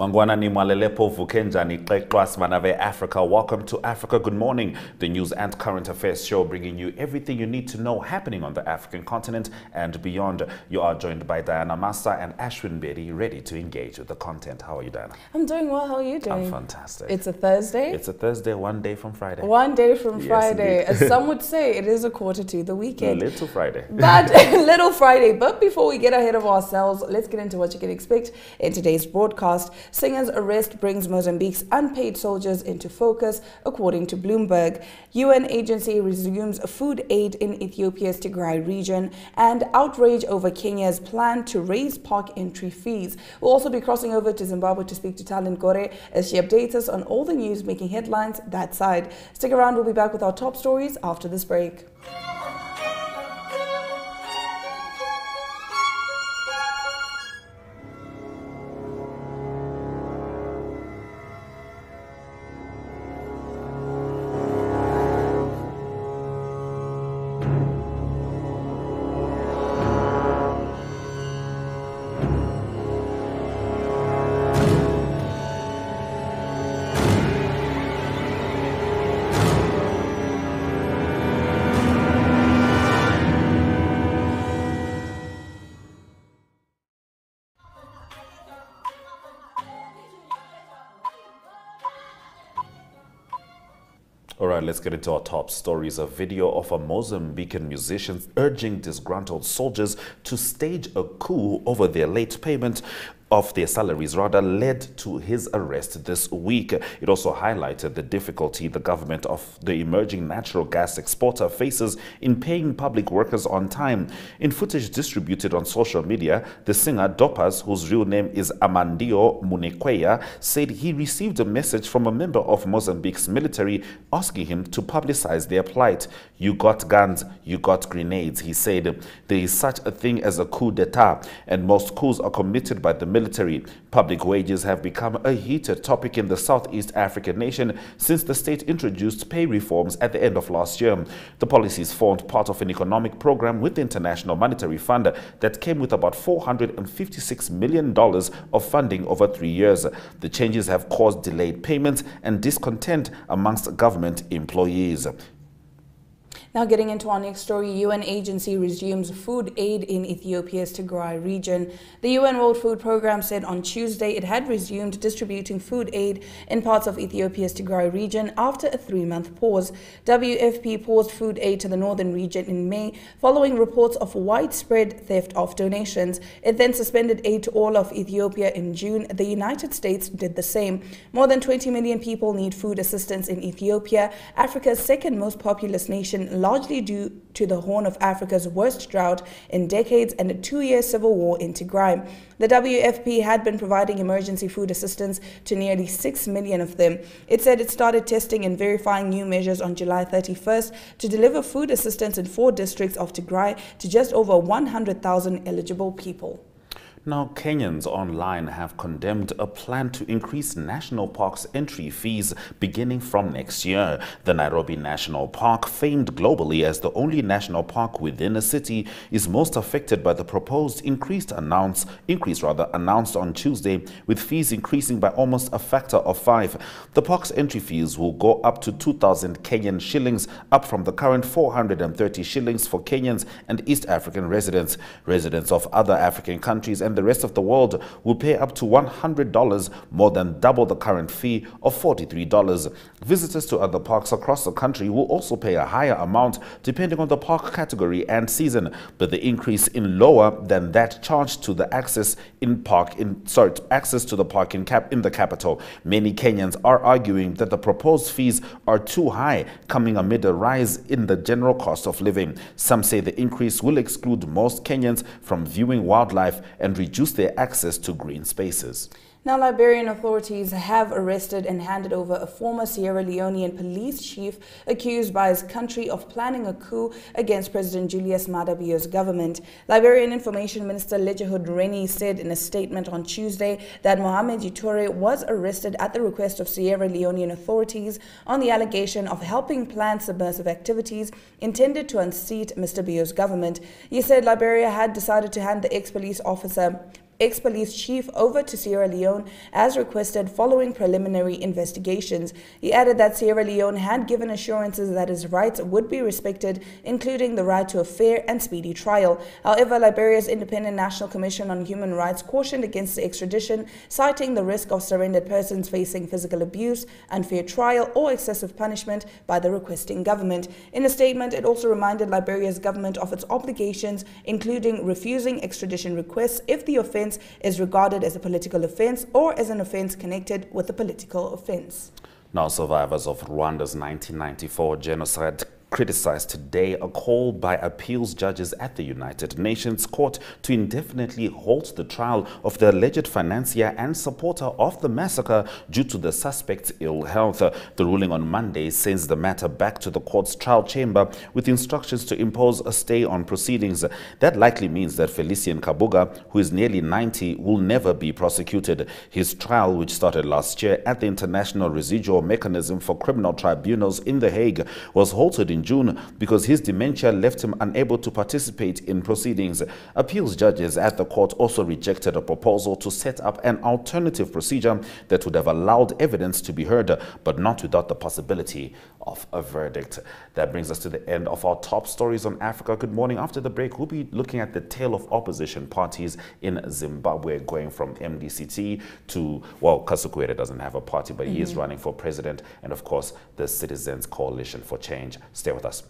Mangwana ni mwalelepo vukenjani Klekwas Manave Africa. Welcome to Africa Good Morning, the news and current affairs show bringing you everything you need to know happening on the African continent and beyond. You are joined by Diana Massa and Ashwin Bedi, ready to engage with the content. How are you, Diana? I'm doing well. How are you doing? I'm fantastic. It's a Thursday? It's a Thursday, one day from Friday. One day from Friday. Indeed. As some would say, it is a quarter to the weekend. Little Friday. But little Friday. But before we get ahead of ourselves, let's get into what you can expect in today's broadcast. Singer's arrest brings Mozambique's unpaid soldiers into focus, according to Bloomberg. UN agency resumes food aid in Ethiopia's Tigray region, and outrage over Kenya's plan to raise park entry fees. We'll also be crossing over to Zimbabwe to speak to Talent Gore as she updates us on all the news making headlines that side. Stick around, we'll be back with our top stories after this break. All right, let's get into our top stories. A video of a Mozambican musician urging disgruntled soldiers to stage a coup over their late payment of their salaries led to his arrest this week. It also highlighted the difficulty the government of the emerging natural gas exporter faces in paying public workers on time. In footage distributed on social media, the singer Dopas, whose real name is Amandio Munekweya, said he received a message from a member of Mozambique's military asking him to publicize their plight. "You got guns, you got grenades," he said. "There is such a thing as a coup d'etat, and most coups are committed by the military. Public wages have become a heated topic in the Southeast African nation since the state introduced pay reforms at the end of last year. The policies formed part of an economic program with the International Monetary Fund that came with about $456 million of funding over 3 years. The changes have caused delayed payments and discontent amongst government employees. Now getting into our next story, UN agency resumes food aid in Ethiopia's Tigray region. The UN World Food Programme said on Tuesday it had resumed distributing food aid in parts of Ethiopia's Tigray region after a 3-month pause. WFP paused food aid to the northern region in May following reports of widespread theft of donations. It then suspended aid to all of Ethiopia in June. The United States did the same. More than 20 million people need food assistance in Ethiopia, Africa's second most populous nation, largely due to the Horn of Africa's worst drought in decades and a 2-year civil war in Tigray. The WFP had been providing emergency food assistance to nearly 6 million of them. It said it started testing and verifying new measures on July 31st to deliver food assistance in 4 districts of Tigray to just over 100,000 eligible people. Now, Kenyans online have condemned a plan to increase national parks entry fees beginning from next year. The Nairobi National Park, famed globally as the only national park within a city, is most affected by the proposed increase announced on Tuesday, with fees increasing by almost a factor of 5. The park's entry fees will go up to 2,000 Kenyan shillings, up from the current 430 shillings for Kenyans and East African residents. Residents of other African countries and the rest of the world will pay up to $100, more than double the current fee of $43. Visitors to other parks across the country will also pay a higher amount depending on the park category and season, but the increase in lower than that charged to the access to the park in the capital. Many Kenyans are arguing that the proposed fees are too high, coming amid a rise in the general cost of living. Some say the increase will exclude most Kenyans from viewing wildlife and reduce their access to green spaces. Now, Liberian authorities have arrested and handed over a former Sierra Leonean police chief accused by his country of planning a coup against President Julius Maada Bio's government. Liberian Information Minister Lejehud Rennie said in a statement on Tuesday that Mohamed Toure was arrested at the request of Sierra Leonean authorities on the allegation of helping plan subversive activities intended to unseat Mr. Bio's government. He said Liberia had decided to hand the ex-police officer ex-police chief over to Sierra Leone as requested following preliminary investigations. He added that Sierra Leone had given assurances that his rights would be respected, including the right to a fair and speedy trial. However, Liberia's Independent National Commission on Human Rights cautioned against the extradition, citing the risk of surrendered persons facing physical abuse, unfair trial, or excessive punishment by the requesting government. In a statement, it also reminded Liberia's government of its obligations, including refusing extradition requests if the offense is regarded as a political offense or as an offense connected with a political offense. Now, survivors of Rwanda's 1994 genocide criticized today a call by appeals judges at the United Nations Court to indefinitely halt the trial of the alleged financier and supporter of the massacre due to the suspect's ill health. The ruling on Monday sends the matter back to the court's trial chamber with instructions to impose a stay on proceedings. That likely means that Felicien Kabuga, who is nearly 90, will never be prosecuted. His trial, which started last year at the International Residual Mechanism for Criminal Tribunals in The Hague, was halted in June because his dementia left him unable to participate in proceedings. Appeals judges at the court also rejected a proposal to set up an alternative procedure that would have allowed evidence to be heard, but not without the possibility of a verdict. That brings us to the end of our top stories on Africa. Good morning. After the break, we'll be looking at the tale of opposition parties in Zimbabwe, going from MDCT to, well, Kasukuwere doesn't have a party, but he is running for president, and of course, the Citizens Coalition for Change. Stay with us.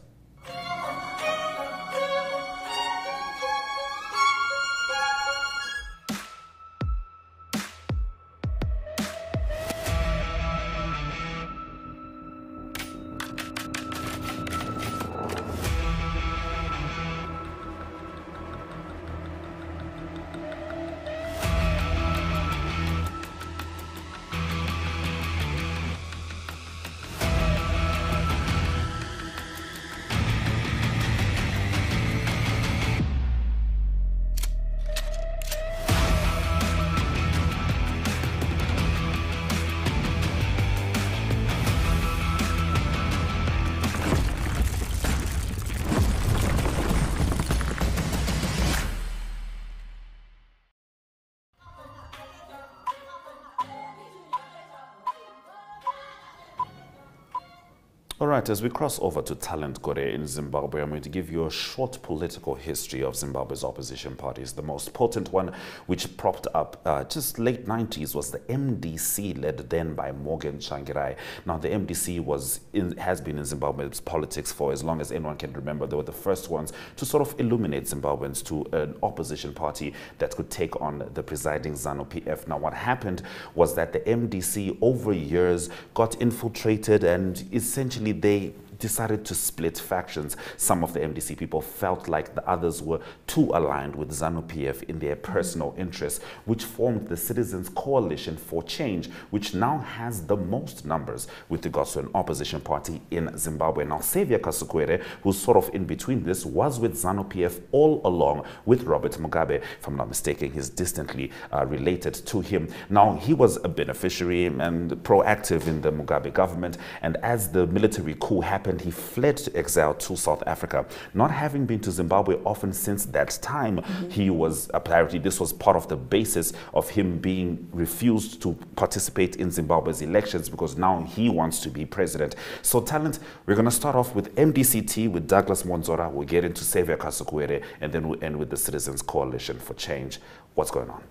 All right, as we cross over to Talent Gore in Zimbabwe, I'm going to give you a short political history of Zimbabwe's opposition parties. The most potent one, which propped up just late 90s, was the MDC, led then by Morgan Tsvangirai. Now, the MDC has been in Zimbabwe's politics for as long as anyone can remember. They were the first ones to sort of illuminate Zimbabweans to an opposition party that could take on the presiding ZANU-PF. Now, what happened was that the MDC, over years, got infiltrated, and essentially they decided to split factions. Some of the MDC people felt like the others were too aligned with ZANU-PF in their personal interests, which formed the Citizens Coalition for Change, which now has the most numbers with regards to an opposition party in Zimbabwe. Now, Xavier Kasukuwere, who's sort of in between this, was with ZANU-PF all along with Robert Mugabe. If I'm not mistaken, he's distantly related to him. Now, he was a beneficiary and proactive in the Mugabe government, and as the military coup happened, he fled to exile to South Africa. Not having been to Zimbabwe often since that time, he was, apparently this was part of the basis of him being refused to participate in Zimbabwe's elections, because now he wants to be president. So, Talent, we're going to start off with MDCT, with Douglas Monzora. We'll get into Xavier Kasukuwere, and then we'll end with the Citizens Coalition for Change. What's going on?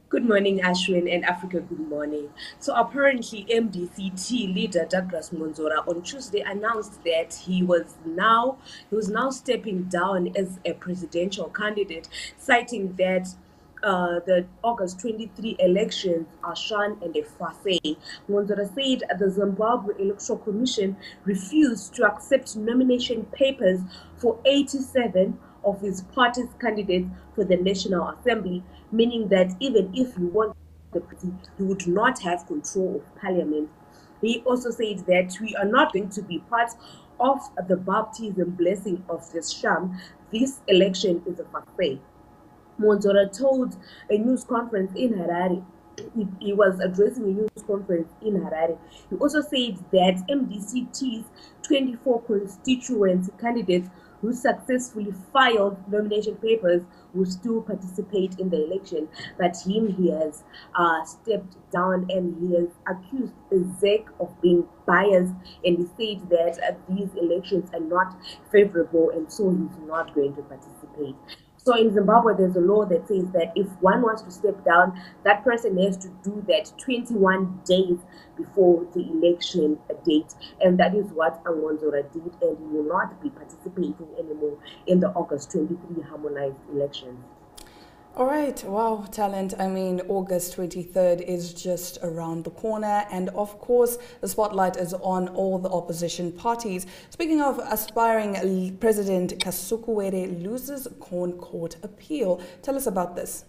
Good morning, Ashwin, and Africa, good morning. So apparently MDCT leader Douglas Monzora on Tuesday announced that he was now stepping down as a presidential candidate, citing that the August 23 elections are sham and a farce. Monzora said the Zimbabwe Electoral Commission refused to accept nomination papers for 87 of his party's candidates for the National Assembly, meaning that even if he won the presidency, he would not have control of parliament. He also said that we are not going to be part of the baptism blessing of this sham. This election is a farce. Monzora told a news conference in Harare. He was addressing a news conference in Harare. He also said that MDCT's 24 constituency candidates who successfully filed nomination papers will still participate in the election. But he has stepped down, and he has accused ZEC of being biased, and he said that these elections are not favorable, and so he's not going to participate. So in Zimbabwe, there's a law that says that if one wants to step down, that person has to do that 21 days before the election date. And that is what Angonzora did, and he will not be participating anymore in the August 23 harmonized elections. All right, wow, talent. I mean, August 23rd is just around the corner. And of course, the spotlight is on all the opposition parties. Speaking of aspiring, President Kasukuwere loses Corn Court appeal. Tell us about this.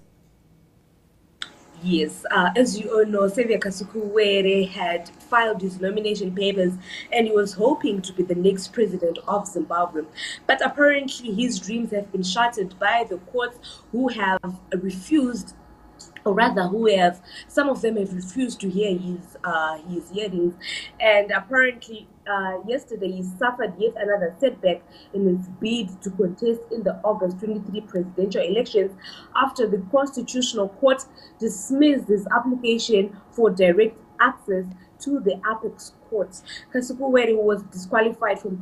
Yes, as you all know, Xavier Kasukuwere had filed his nomination papers, and he was hoping to be the next president of Zimbabwe. But apparently his dreams have been shattered by the courts, who have refused, or rather some of them have refused to hear his hearings. And apparently yesterday he suffered yet another setback in his bid to contest in the August 23 presidential elections after the Constitutional Court dismissed his application for direct access to the apex courts. Kasukuwere was disqualified from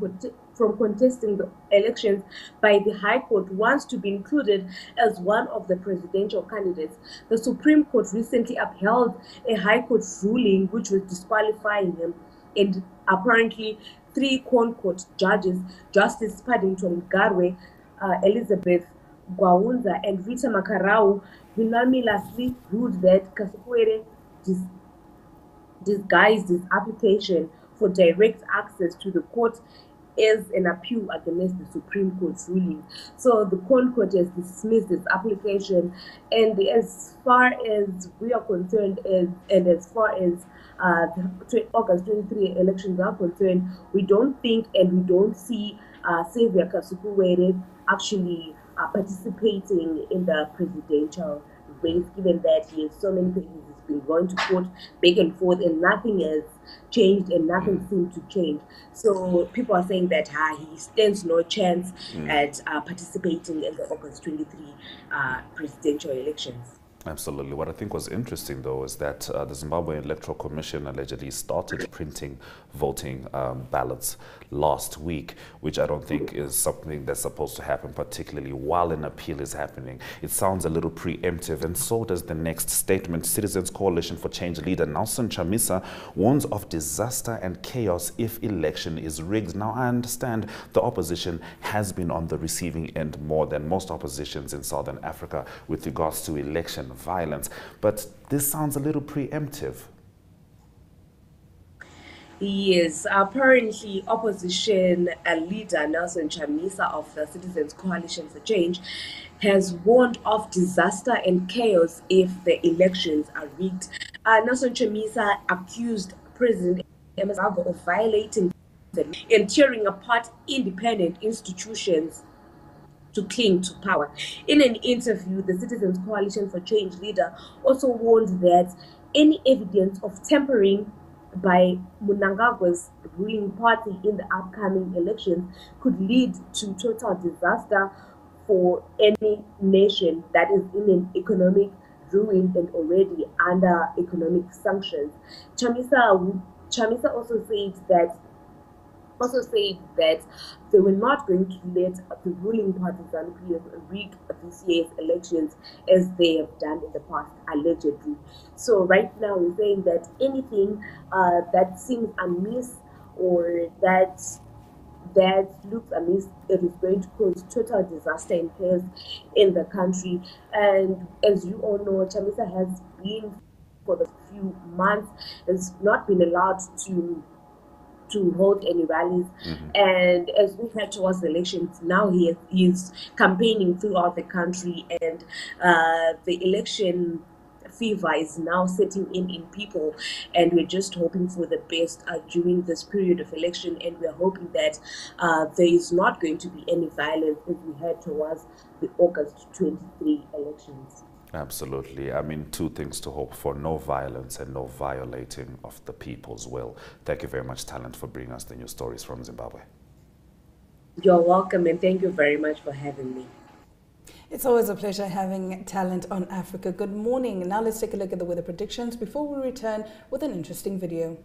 contesting the elections by the High Court, wants to be included as one of the presidential candidates. The Supreme Court recently upheld a High Court ruling which was disqualifying him, and apparently 3 Corn Court judges, Justice Paddington Garwe, Elizabeth Gwaunza, and Rita Makarau, unanimously ruled that Kasukuwere disguised his application for direct access to the court as an appeal against the Supreme Court's ruling. So the Corn Court has dismissed this application, and as far as we are concerned, and as far as the August 23 elections are concerned, we don't think and we don't see Xavier Kasukuwere actually participating in the presidential race, given that he has so many things. He's been going to court back and forth, and nothing has changed, and nothing seemed to change. So people are saying that he stands no chance at participating in the August 23 presidential elections. Absolutely. What I think was interesting, though, is that the Zimbabwe Electoral Commission allegedly started printing voting ballots last week, which I don't think is something that's supposed to happen, particularly while an appeal is happening. It sounds a little preemptive, and so does the next statement. Citizens Coalition for Change leader Nelson Chamisa warns of disaster and chaos if election is rigged. Now, I understand the opposition has been on the receiving end more than most oppositions in Southern Africa with regards to election violence, but this sounds a little preemptive. Yes, apparently opposition leader Nelson Chamisa of the Citizens Coalition for Change has warned of disaster and chaos if the elections are rigged. Nelson Chamisa accused President Emerson of violating and tearing apart independent institutions to cling to power. In an interview, the Citizens Coalition for Change leader also warned that any evidence of tampering by Mnangagwa's ruling party in the upcoming elections could lead to total disaster for any nation that is in an economic ruin and already under economic sanctions. Chamisa also said that they were not going to let the ruling party ZANU-PF rig this year's elections as they have done in the past, allegedly. So right now we're saying that anything that seems amiss or that looks amiss, it is going to cause total disaster and chaos in the country. And as you all know, Chamisa has been for the few months, has not been allowed to hold any rallies. And as we head towards the elections, now he is campaigning throughout the country, and the election fever is now setting in people, and we're just hoping for the best during this period of election, and we're hoping that there is not going to be any violence as we head towards the August 23 elections. Absolutely. I mean, 2 things to hope for: no violence and no violating of the people's will. Thank you very much, Talent, for bringing us the news stories from Zimbabwe. You're welcome, and thank you very much for having me. It's always a pleasure having talent on Africa. Good morning. Now let's take a look at the weather predictions before we return with an interesting video.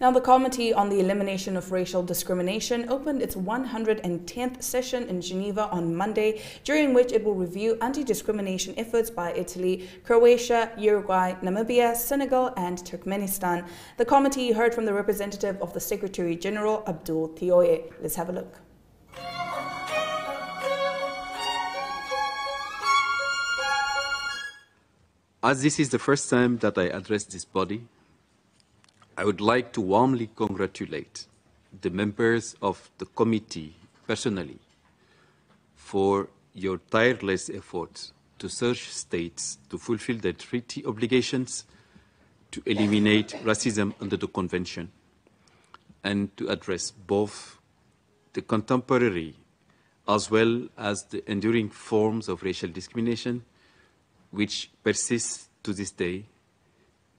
Now, the Committee on the Elimination of Racial Discrimination opened its 110th session in Geneva on Monday, during which it will review anti-discrimination efforts by Italy, Croatia, Uruguay, Namibia, Senegal, and Turkmenistan. The committee heard from the representative of the Secretary General, Abdul Thioye. Let's have a look. As this is the first time that I address this body, I would like to warmly congratulate the members of the committee personally for your tireless efforts to urge states to fulfill their treaty obligations to eliminate racism under the Convention and to address both the contemporary as well as the enduring forms of racial discrimination which persist to this day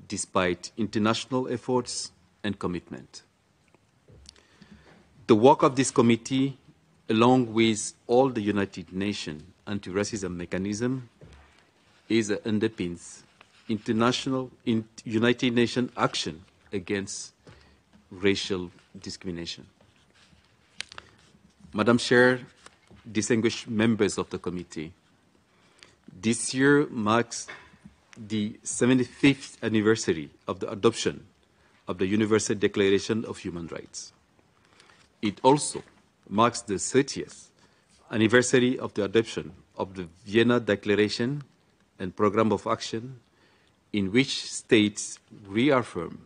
despite international efforts and commitment. The work of this committee, along with all the United Nations anti-racism mechanism, underpins United Nations action against racial discrimination. Madam Chair, distinguished members of the committee, this year marks the 75th anniversary of the adoption of the Universal Declaration of Human Rights. It also marks the 30th anniversary of the adoption of the Vienna Declaration and Programme of Action, in which states reaffirm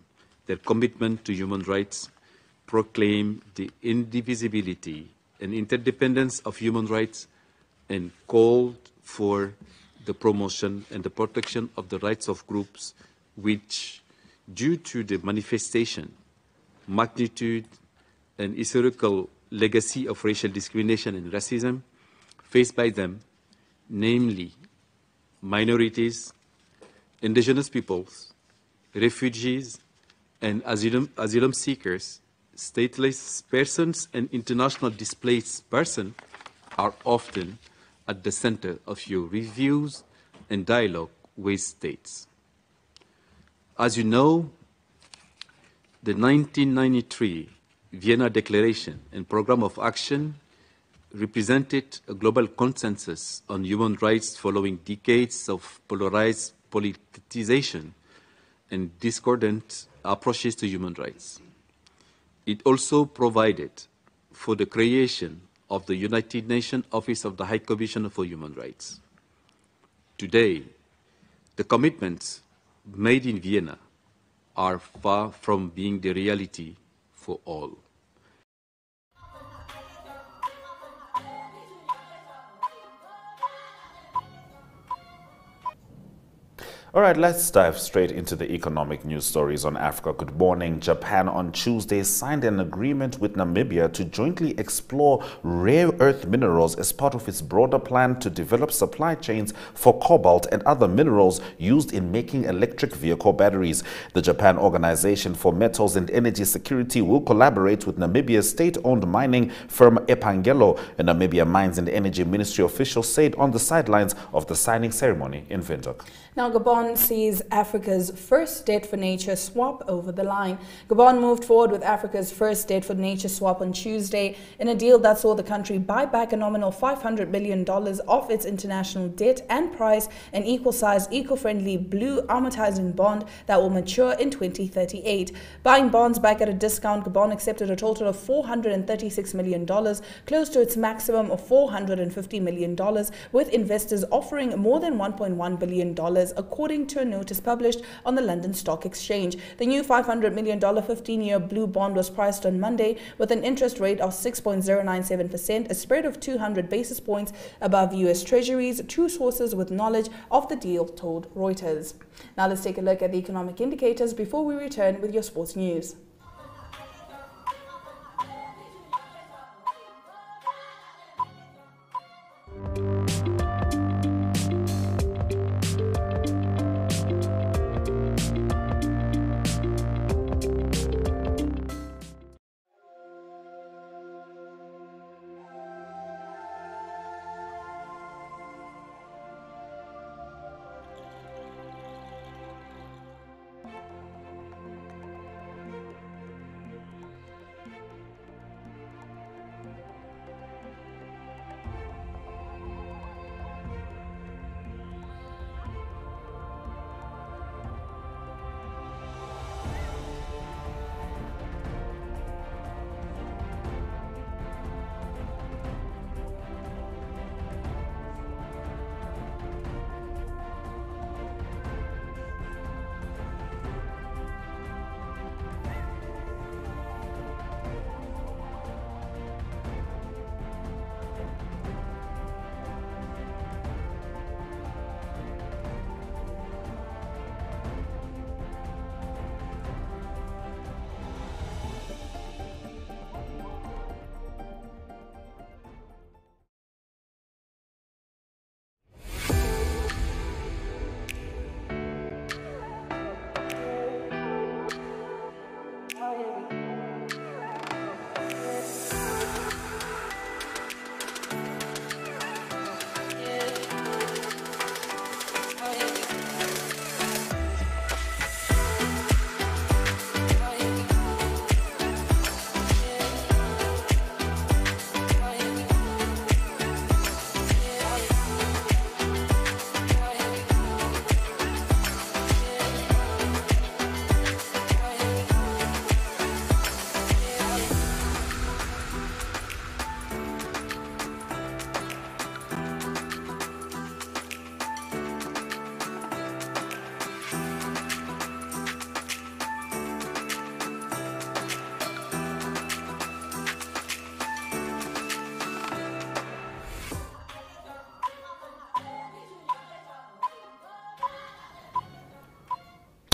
their commitment to human rights, proclaim the indivisibility and interdependence of human rights, and called for the promotion and the protection of the rights of groups which, due to the manifestation, magnitude, and historical legacy of racial discrimination and racism faced by them, namely minorities, indigenous peoples, refugees, and asylum seekers, stateless persons, and international displaced persons, are often at the center of your reviews and dialogue with states. As you know, the 1993 Vienna Declaration and Programme of Action represented a global consensus on human rights following decades of polarized politicization and discordant approaches to human rights. It also provided for the creation of the United Nations Office of the High Commissioner for Human Rights. Today, the commitments made in Vienna are far from being the reality for all. All right, let's dive straight into the economic news stories on Africa. Good morning. Japan on Tuesday signed an agreement with Namibia to jointly explore rare earth minerals as part of its broader plan to develop supply chains for cobalt and other minerals used in making electric vehicle batteries. The Japan Organization for Metals and Energy Security will collaborate with Namibia's state-owned mining firm Epangelo, a Namibia Mines and Energy Ministry official said on the sidelines of the signing ceremony in Windhoek. Now, Gabon Gabon sees Africa's first debt for nature swap over the line. Gabon moved forward with Africa's first debt for nature swap on Tuesday in a deal that saw the country buy back a nominal $500 million of its international debt and price an equal-sized, eco-friendly blue amortizing bond that will mature in 2038. Buying bonds back at a discount, Gabon accepted a total of $436 million, close to its maximum of $450 million, with investors offering more than $1.1 billion, according to a notice published on the London Stock Exchange. The new $500 million 15-year blue bond was priced on Monday with an interest rate of 6.097%, a spread of 200 basis points above U.S. Treasuries, two sources with knowledge of the deal told Reuters. Now let's take a look at the economic indicators before we return with your sports news.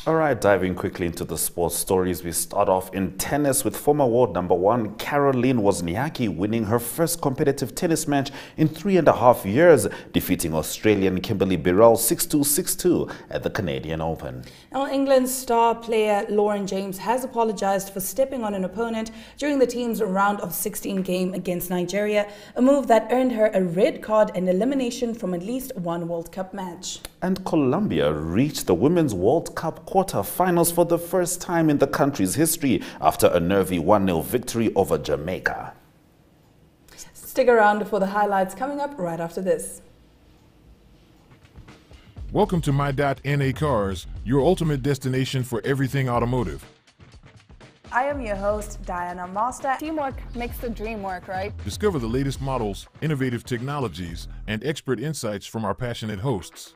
All right, diving quickly into the sports stories, we start off in tennis with former world number one Caroline Wozniacki winning her first competitive tennis match in 3.5 years, defeating Australian Kimberly Birrell 6-2, 6-2 at the Canadian Open. Now, England's star player Lauren James has apologized for stepping on an opponent during the team's round of 16 game against Nigeria, a move that earned her a red card and elimination from at least one World Cup match. And Colombia reached the Women's World Cup quarter-finals for the first time in the country's history after a nervy 1-0 victory over Jamaica. Stick around for the highlights coming up right after this. Welcome to My.NA Cars, your ultimate destination for everything automotive. I am your host, Diana Master. Teamwork makes the dream work, right? Discover the latest models, innovative technologies, and expert insights from our passionate hosts.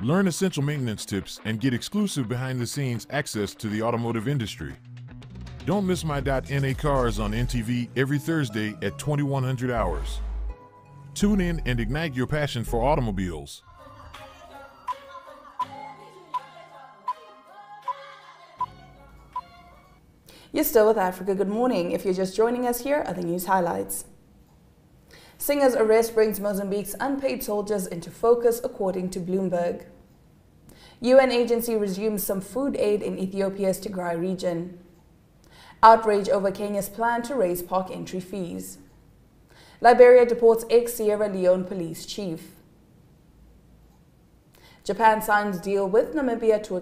Learn essential maintenance tips and get exclusive behind-the-scenes access to the automotive industry. Don't miss My.NA Cars on NTV every Thursday at 2100 hours. Tune in and ignite your passion for automobiles. You're still with Africa Good Morning. If you're just joining us, here are the news highlights. Singer's arrest brings Mozambique's unpaid soldiers into focus, according to Bloomberg. UN agency resumes some food aid in Ethiopia's Tigray region. Outrage over Kenya's plan to raise park entry fees. Liberia deports ex-Sierra Leone police chief. Japan signs deal with Namibia to